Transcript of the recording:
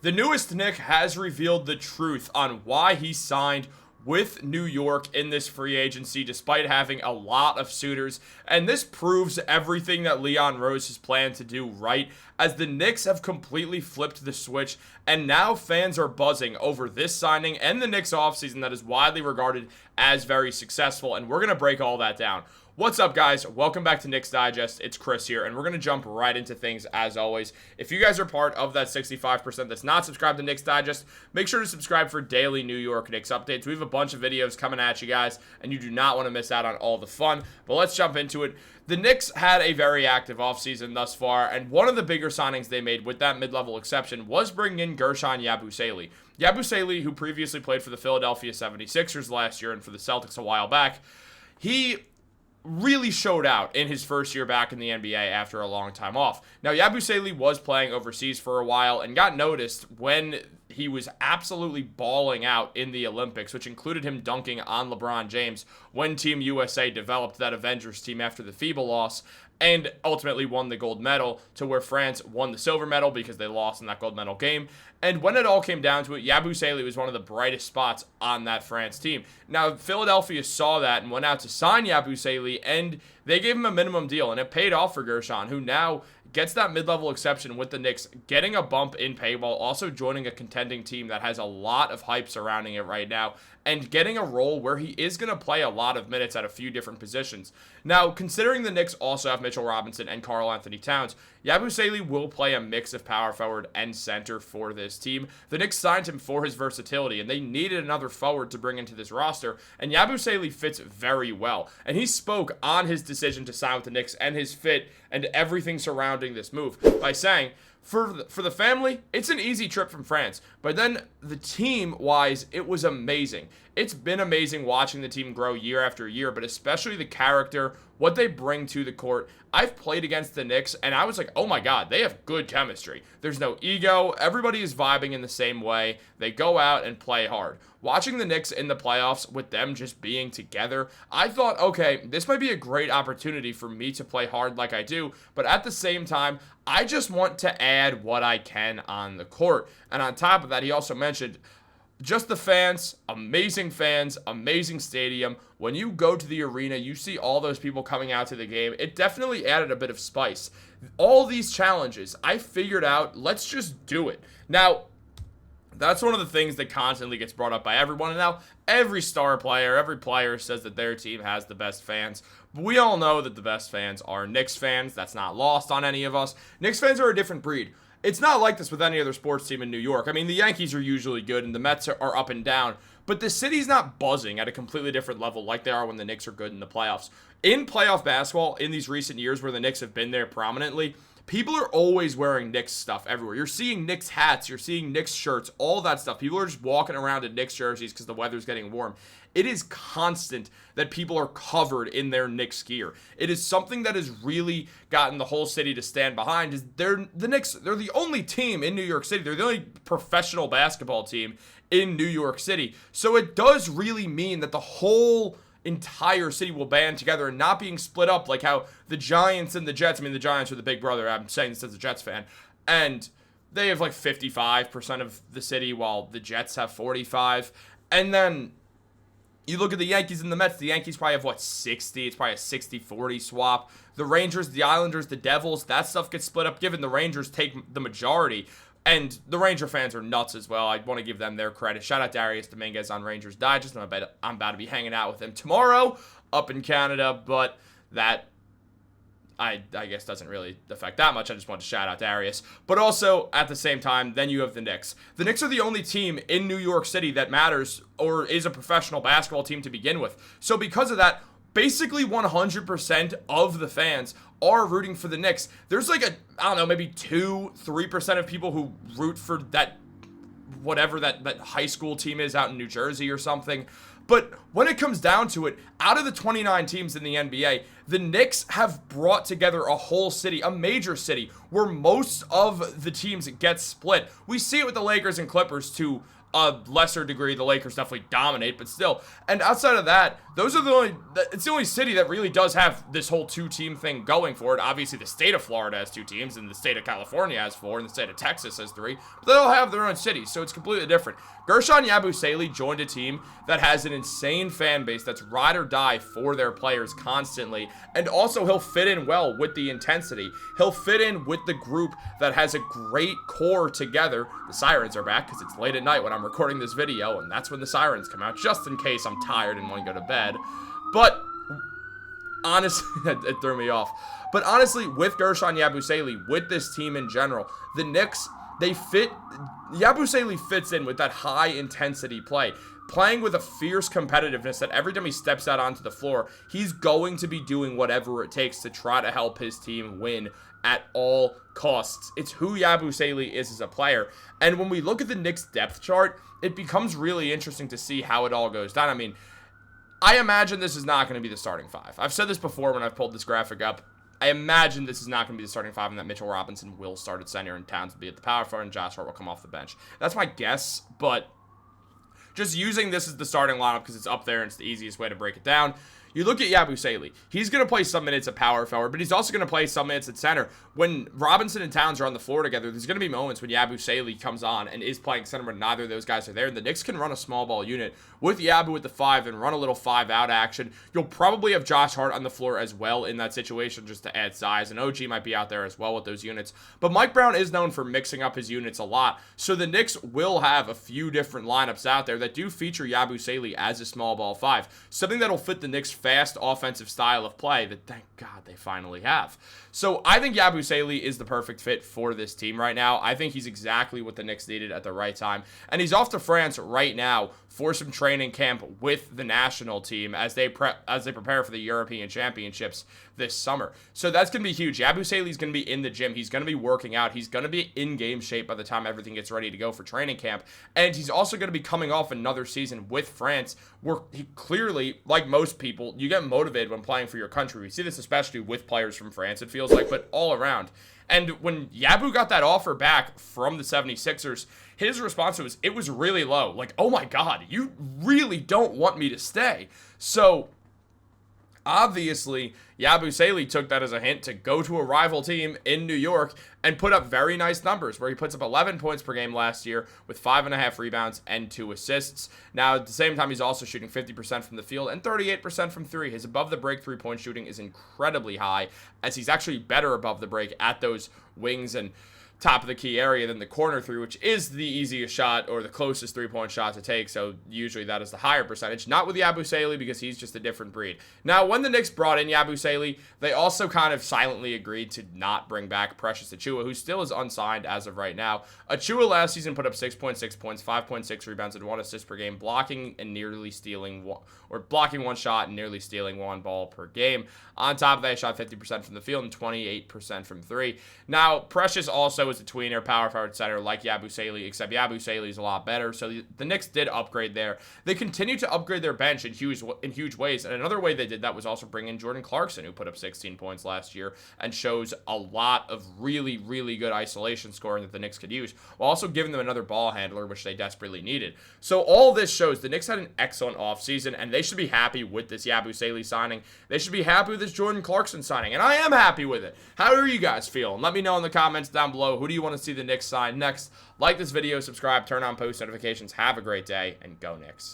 The newest Knick has revealed the truth on why he signed with New York in this free agency despite having a lot of suitors, and this proves everything that Leon Rose has planned to do right, as the Knicks have completely flipped the switch, and now fans are buzzing over this signing and the Knicks offseason that is widely regarded as very successful, and we're going to break all that down. What's up, guys? Welcome back to Knicks Digest. It's Chris here, and we're going to jump right into things as always. If you guys are part of that 65% that's not subscribed to Knicks Digest, make sure to subscribe for daily New York Knicks updates. We have a bunch of videos coming at you guys, and you do not want to miss out on all the fun. But let's jump into it. The Knicks had a very active offseason thus far, and one of the bigger signings they made with that mid-level exception was bringing in Guerschon Yabusele. Yabusele, who previously played for the Philadelphia 76ers last year and for the Celtics a while back, he really showed out in his first year back in the NBA after a long time off. Now, Yabusele was playing overseas for a while and got noticed when he was absolutely balling out in the Olympics, which included him dunking on LeBron James when Team USA developed that Avengers team after the FIBA loss and ultimately won the gold medal, to where France won the silver medal because they lost in that gold medal game. And when it all came down to it, Yabusele was one of the brightest spots on that France team. Now, Philadelphia saw that and went out to sign Yabusele, and they gave him a minimum deal, and it paid off for Guerschon, who now gets that mid-level exception with the Knicks, getting a bump in pay while also joining a contending team that has a lot of hype surrounding it right now, and getting a role where he is going to play a lot of minutes at a few different positions. Now, considering the Knicks also have Mitchell Robinson and Karl-Anthony Towns, Yabusele will play a mix of power forward and center for this team. The Knicks signed him for his versatility, and they needed another forward to bring into this roster, and Yabusele fits very well. And he spoke on his decision to sign with the Knicks and his fit and everything surrounding this move by saying, For the family, it's an easy trip from France. But then the team-wise, it was amazing. It's been amazing watching the team grow year after year, but especially the character, what they bring to the court. I've played against the Knicks, and I was like, oh my god, they have good chemistry. There's no ego. Everybody is vibing in the same way. They go out and play hard. Watching the Knicks in the playoffs with them just being together, I thought, okay, this might be a great opportunity for me to play hard like I do, but at the same time, I just want to add what I can on the court. And on top of that, he also mentioned just the fans, amazing stadium. When you go to the arena, you see all those people coming out to the game. It definitely added a bit of spice. All these challenges, I figured out, let's just do it. Now, that's one of the things that constantly gets brought up by everyone. And now every star player, every player says that their team has the best fans. But we all know that the best fans are Knicks fans. That's not lost on any of us. Knicks fans are a different breed. It's not like this with any other sports team in New York. I mean, the Yankees are usually good and the Mets are up and down. But the city's not buzzing at a completely different level like they are when the Knicks are good in the playoffs. In playoff basketball, in these recent years where the Knicks have been there prominently, people are always wearing Knicks stuff everywhere. You're seeing Knicks hats, you're seeing Knicks shirts, all that stuff. People are just walking around in Knicks jerseys because the weather's getting warm. It is constant that people are covered in their Knicks gear. It is something that has really gotten the whole city to stand behind. The Knicks, they're the only team in New York City. They're the only professional basketball team in New York City. So it does really mean that the whole entire city will band together and not being split up like how the Giants and the Jets, I mean, the Giants are the big brother, I'm saying this as a Jets fan, and they have like 55% of the city while the Jets have 45%. And then you look at the Yankees and the Mets, the Yankees probably have 60, it's probably a 60-40 swap. The Rangers, the Islanders, the Devils, that stuff gets split up given the Rangers take the majority. And the Ranger fans are nuts as well. I want to give them their credit. Shout out Darius Dominguez on Rangers Digest. I'm about to be hanging out with him tomorrow up in Canada, but that I guess doesn't really affect that much. I just want to shout out Darius. But also, at the same time, then you have the Knicks. The Knicks are the only team in New York City that matters or is a professional basketball team to begin with. So because of that, basically 100% of the fans are rooting for the Knicks. There's like maybe 2-3% of people who root for that, whatever that high school team is out in New Jersey or something. But when it comes down to it, out of the 29 teams in the NBA, the Knicks have brought together a whole city, a major city, where most of the teams get split. We see it with the Lakers and Clippers to a lesser degree, the Lakers definitely dominate, but still. And outside of that, those are it's the only city that really does have this whole two-team thing going for it. Obviously, the state of Florida has 2 teams, and the state of California has 4, and the state of Texas has 3, but they all have their own cities, so it's completely different. Guerschon Yabusele joined a team that has an insane fan base that's ride or die for their players constantly, and also he'll fit in well with the intensity. He'll fit in with the group that has a great core together. The sirens are back because it's late at night when I'm recording this video, and that's when the sirens come out, just in case I'm tired and want to go to bed. But honestly, it threw me off. But honestly, with Guerschon Yabusele, with this team in general, the Knicks, Yabusele fits in with that high intensity play, playing with a fierce competitiveness that every time he steps out onto the floor, he's going to be doing whatever it takes to try to help his team win at all costs. It's who Yabusele is as a player. And when we look at the Knicks depth chart, it becomes really interesting to see how it all goes down. I mean, I imagine this is not going to be the starting 5. I've said this before when I've pulled this graphic up. I imagine this is not going to be the starting 5 and that Mitchell Robinson will start at center and Towns will be at the power forward and Josh Hart will come off the bench. That's my guess, but just using this as the starting lineup because it's up there and it's the easiest way to break it down. You look at Yabusele. He's going to play some minutes at power forward, but he's also going to play some minutes at center. When Robinson and Towns are on the floor together, there's going to be moments when Yabusele comes on and is playing center when neither of those guys are there. And the Knicks can run a small ball unit with Yabu at the 5 and run a little 5-out action. You'll probably have Josh Hart on the floor as well in that situation just to add size. And OG might be out there as well with those units. But Mike Brown is known for mixing up his units a lot. So the Knicks will have a few different lineups out there that do feature Yabusele as a small ball 5. Something that'll fit the Knicks' fast offensive style of play that, thank God, they finally have. So I think Yabusele is the perfect fit for this team right now. I think he's exactly what the Knicks needed at the right time. And he's off to France right now for some training camp with the national team as they prepare for the European Championships this summer. So that's going to be huge. Yabusele is going to be in the gym. He's going to be working out. He's going to be in game shape by the time everything gets ready to go for training camp. And he's also going to be coming off another season with France where he clearly, like most people, you get motivated when playing for your country. We see this especially with players from France, it feels like, but all around. And when Yabu got that offer back from the 76ers, his response was, it was really low. Like, oh my God, you really don't want me to stay. So obviously, Yabusele took that as a hint to go to a rival team in New York and put up very nice numbers where he puts up 11 points per game last year with 5.5 rebounds and 2 assists. Now, at the same time, he's also shooting 50% from the field and 38% from 3. His above-the-break three-point shooting is incredibly high as he's actually better above the break at those wings and top of the key area than the corner 3, which is the easiest shot or the closest three-point shot to take, so usually that is the higher percentage. Not with Yabusele because he's just a different breed. Now, when the Knicks brought in Yabusele, they also kind of silently agreed to not bring back Precious Achiuwa, who still is unsigned as of right now. Achiuwa last season put up 6.6 points, 5.6 rebounds, and 1 assist per game, blocking one shot and nearly stealing 1 ball per game. On top of that, he shot 50% from the field and 28% from 3. Now, Precious also is a tweener power forward center like Yabusele, except Yabusele is a lot better. So the Knicks did upgrade there. They continue to upgrade their bench in huge ways. And another way they did that was also bring in Jordan Clarkson, who put up 16 points last year and shows a lot of really, really good isolation scoring that the Knicks could use, while also giving them another ball handler, which they desperately needed. So all this shows the Knicks had an excellent offseason, and they should be happy with this Yabusele signing. They should be happy with this Jordan Clarkson signing, and I am happy with it. How are you guys feeling? Let me know in the comments down below. Who do you want to see the Knicks sign next? Like this video, subscribe, turn on post notifications. Have a great day, and go Knicks.